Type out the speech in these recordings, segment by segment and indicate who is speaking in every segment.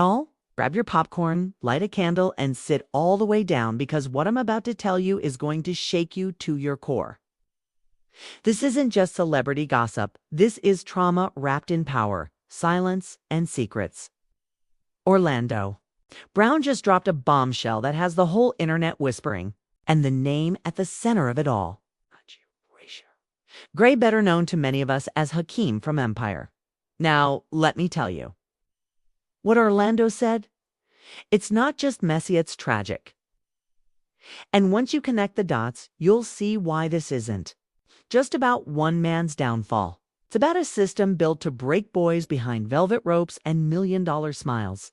Speaker 1: Y'all, grab your popcorn, light a candle, and sit all the way down because what I'm about to tell you is going to shake you to your core. This isn't just celebrity gossip. This is trauma wrapped in power, silence, and secrets. Orlando Brown just dropped a bombshell that has the whole internet whispering, and the name at the center of it all. Bryshere Gray, better known to many of us as Hakeem from Empire. Now, let me tell you. What Orlando said? It's not just messy, it's tragic. And once you connect the dots, you'll see why this isn't just about one man's downfall. It's about a system built to break boys behind velvet ropes and million-dollar smiles.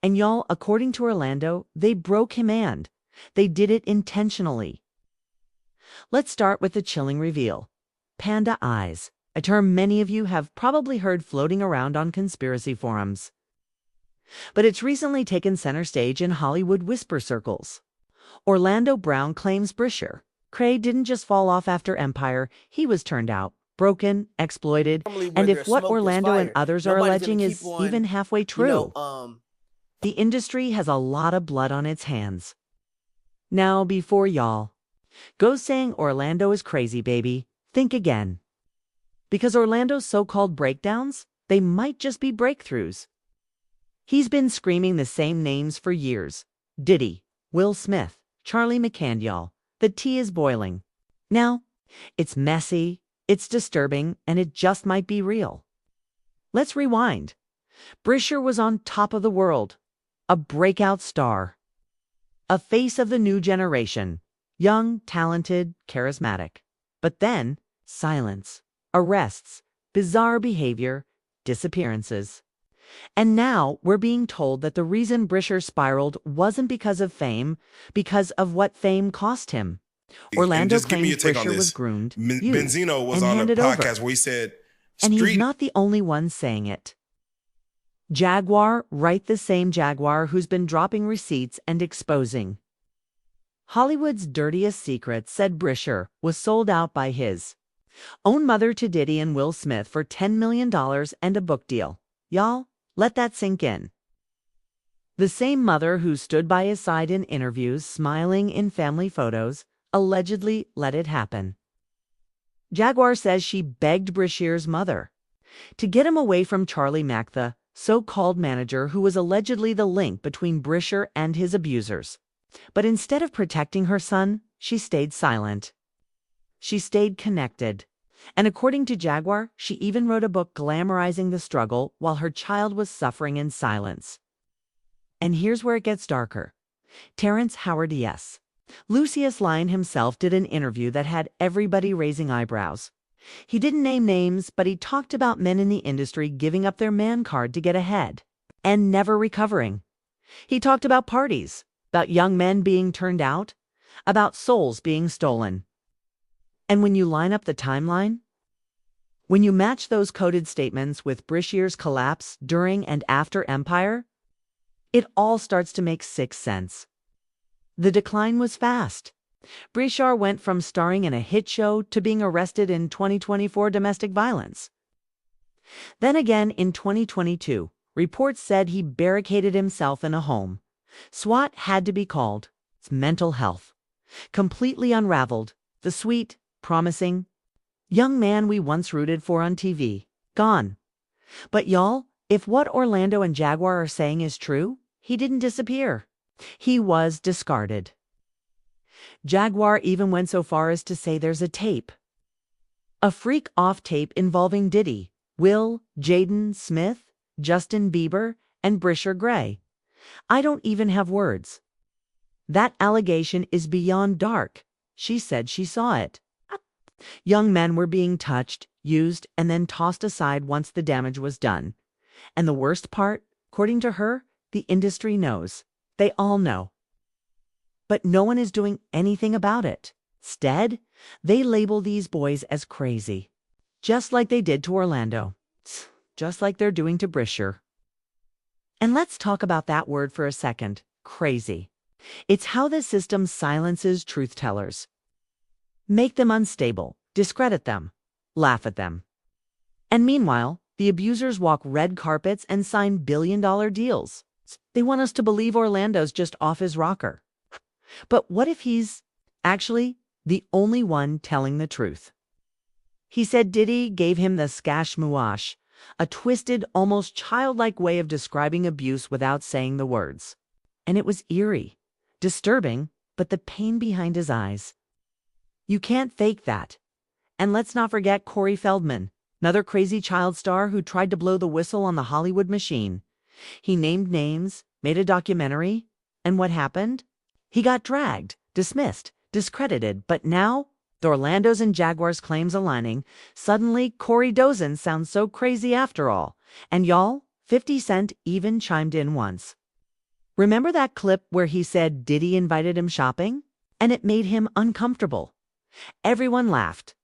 Speaker 1: And y'all, according to Orlando, they broke him and they did it intentionally. Let's start with the chilling reveal. Panda eyes, a term many of you have probably heard floating around on conspiracy forums. But it's recently taken center stage in Hollywood whisper circles. Orlando Brown claims Bryshere Gray didn't just fall off after Empire, he was turned out, broken, exploited, and if what Orlando and others are alleging is even halfway true, the industry has a lot of blood on its hands. Now, before y'all go saying Orlando is crazy, baby, think again. Because Orlando's so-called breakdowns, they might just be breakthroughs. He's been screaming the same names for years. Diddy, Will Smith, Charlie McCann, y'all. The tea is boiling. Now, it's messy, it's disturbing, and it just might be real. Let's rewind. Bryshere was on top of the world, a breakout star, a face of the new generation, young, talented, charismatic. But then, silence, arrests, bizarre behavior, disappearances. And now we're being told that the reason Bryshere spiraled wasn't because of fame, because of what fame cost him. Orlando claims Bryshere was groomed, used,
Speaker 2: Benzino was
Speaker 1: and
Speaker 2: on a
Speaker 1: handed
Speaker 2: podcast
Speaker 1: over.
Speaker 2: where he said,
Speaker 1: And he's not the only one saying it. Jaguar, right, the same Jaguar who's been dropping receipts and exposing Hollywood's dirtiest secret, said Bryshere was sold out by his own mother to Diddy and Will Smith for $10 million and a book deal. Y'all, let that sink in. The same mother who stood by his side in interviews, smiling in family photos, allegedly let it happen. Jaguar says she begged Bryshere's mother to get him away from Charlie Mack, the so-called manager who was allegedly the link between Bryshere and his abusers. But instead of protecting her son, she stayed silent. She stayed connected. And according to Jaguar, she even wrote a book glamorizing the struggle while her child was suffering in silence. And here's where it gets darker. Terrence Howard, yes. Lucius Lyon himself did an interview that had everybody raising eyebrows. He didn't name names, but he talked about men in the industry giving up their man card to get ahead and never recovering. He talked about parties, about young men being turned out, about souls being stolen. And when you line up the timeline, when you match those coded statements with Bryshere's collapse during and after Empire, it all starts to make sense. The decline was fast. Bryshere went from starring in a hit show to being arrested in 2024 domestic violence. Then again in 2022, reports said he barricaded himself in a home. SWAT had to be called. It's mental health. Completely unraveled. The sweet, promising young man we once rooted for on TV, gone. But y'all, if what Orlando and Jaguar are saying is true, he didn't disappear. He was discarded. Jaguar even went so far as to say there's a tape. A freak-off tape involving Diddy, Will, Jaden Smith, Justin Bieber, and Bryshere Gray. I don't even have words. That allegation is beyond dark. She said she saw it. Young men were being touched, used, and then tossed aside once the damage was done. And the worst part, according to her, the industry knows. They all know. But no one is doing anything about it. Instead, they label these boys as crazy. Just like they did to Orlando. Just like they're doing to Bryshere. And let's talk about that word for a second. Crazy. It's how the system silences truth-tellers. Make them unstable, discredit them, laugh at them. And meanwhile, the abusers walk red carpets and sign billion-dollar deals. They want us to believe Orlando's just off his rocker. But what if he's actually the only one telling the truth? He said Diddy gave him the skashmuash, a twisted, almost childlike way of describing abuse without saying the words. And it was eerie, disturbing, but the pain behind his eyes. You can't fake that. And let's not forget Corey Feldman, another crazy child star who tried to blow the whistle on the Hollywood machine. He named names, made a documentary, and what happened? He got dragged, dismissed, discredited, but now, the Orlando's and Jaguars' claims aligning, suddenly Corey Dozen sounds so crazy after all. And y'all, 50 Cent even chimed in once. Remember that clip where he said Diddy invited him shopping? And it made him uncomfortable. Everyone laughed.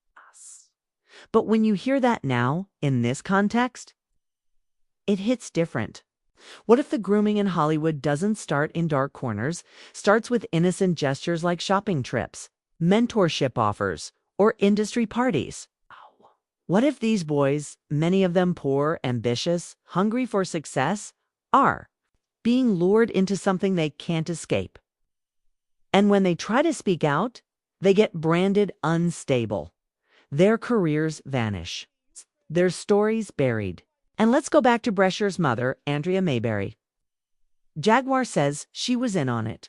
Speaker 1: But when you hear that now, in this context, it hits different. What if the grooming in Hollywood doesn't start in dark corners, starts with innocent gestures like shopping trips, mentorship offers, or industry parties? What if these boys, many of them poor, ambitious, hungry for success, are being lured into something they can't escape? And when they try to speak out, they get branded unstable. Their careers vanish. Their stories buried. And let's go back to Bryshere's mother, Andrea Mayberry. Jaguar says she was in on it.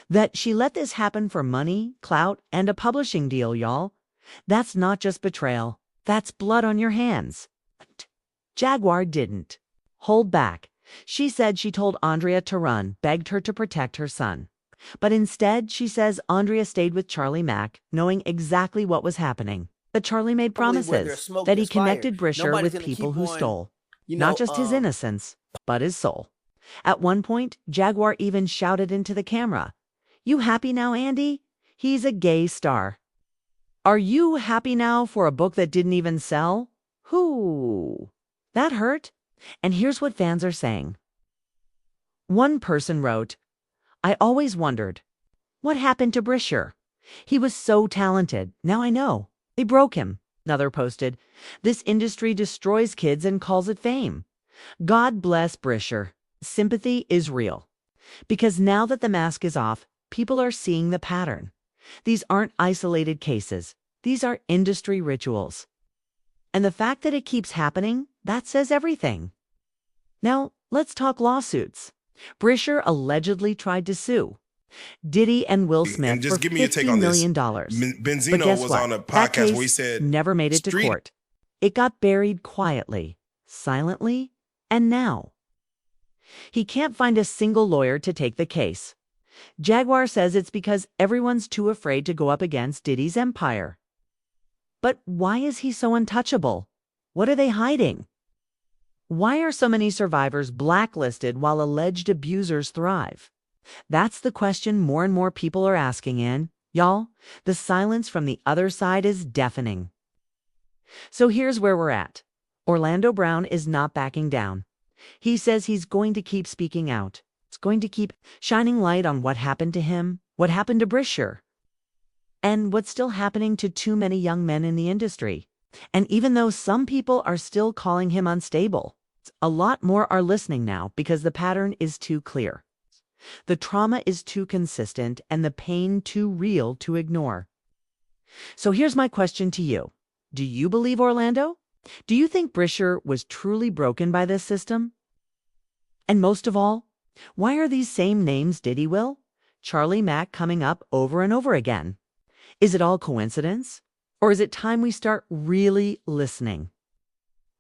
Speaker 1: That she let this happen for money, clout, and a publishing deal, y'all. That's not just betrayal. That's blood on your hands. Jaguar didn't hold back. She said she told Andrea to run, begged her to protect her son. But instead, she says Andrea stayed with Charlie Mack, knowing exactly what was happening. But Charlie made promises that he connected Bryshere with people who stole, not just his innocence, but his soul. At one point, Jaguar even shouted into the camera, "You happy now, Andy? He's a gay star. Are you happy now for a book that didn't even sell?" Whoo! That hurt. And here's what fans are saying. One person wrote, "I always wondered, what happened to Bryshere? He was so talented. Now I know. They broke him." Another posted, "This industry destroys kids and calls it fame. God bless Bryshere. Sympathy is real." Because now that the mask is off, people are seeing the pattern. These aren't isolated cases. These are industry rituals. And the fact that it keeps happening, that says everything. Now, let's talk lawsuits. Bryshere allegedly tried to sue Diddy and Will Smith
Speaker 2: and just
Speaker 1: for
Speaker 2: give me your take on
Speaker 1: $50
Speaker 2: this.
Speaker 1: million.
Speaker 2: Benzino
Speaker 1: But guess
Speaker 2: was
Speaker 1: what?
Speaker 2: on a
Speaker 1: That
Speaker 2: podcast
Speaker 1: case
Speaker 2: where he said
Speaker 1: never made it to court. It got buried quietly, silently, and now he can't find a single lawyer to take the case. Jaguar says it's because everyone's too afraid to go up against Diddy's empire. But why is he so untouchable? What are they hiding? Why are so many survivors blacklisted while alleged abusers thrive? That's the question more and more people are asking, and, y'all, the silence from the other side is deafening. So here's where we're at. Orlando Brown is not backing down. He says he's going to keep speaking out. It's going to keep shining light on what happened to him, what happened to Bryshere, and what's still happening to too many young men in the industry. And even though some people are still calling him unstable, a lot more are listening now because the pattern is too clear. The trauma is too consistent and the pain too real to ignore. So here's my question to you. Do you believe Orlando? Do you think Bryshere was truly broken by this system? And most of all, why are these same names Diddy, Will, Charlie Mack coming up over and over again? Is it all coincidence? Or is it time we start really listening?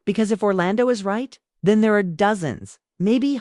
Speaker 1: Because if Orlando is right, then there are dozens, maybe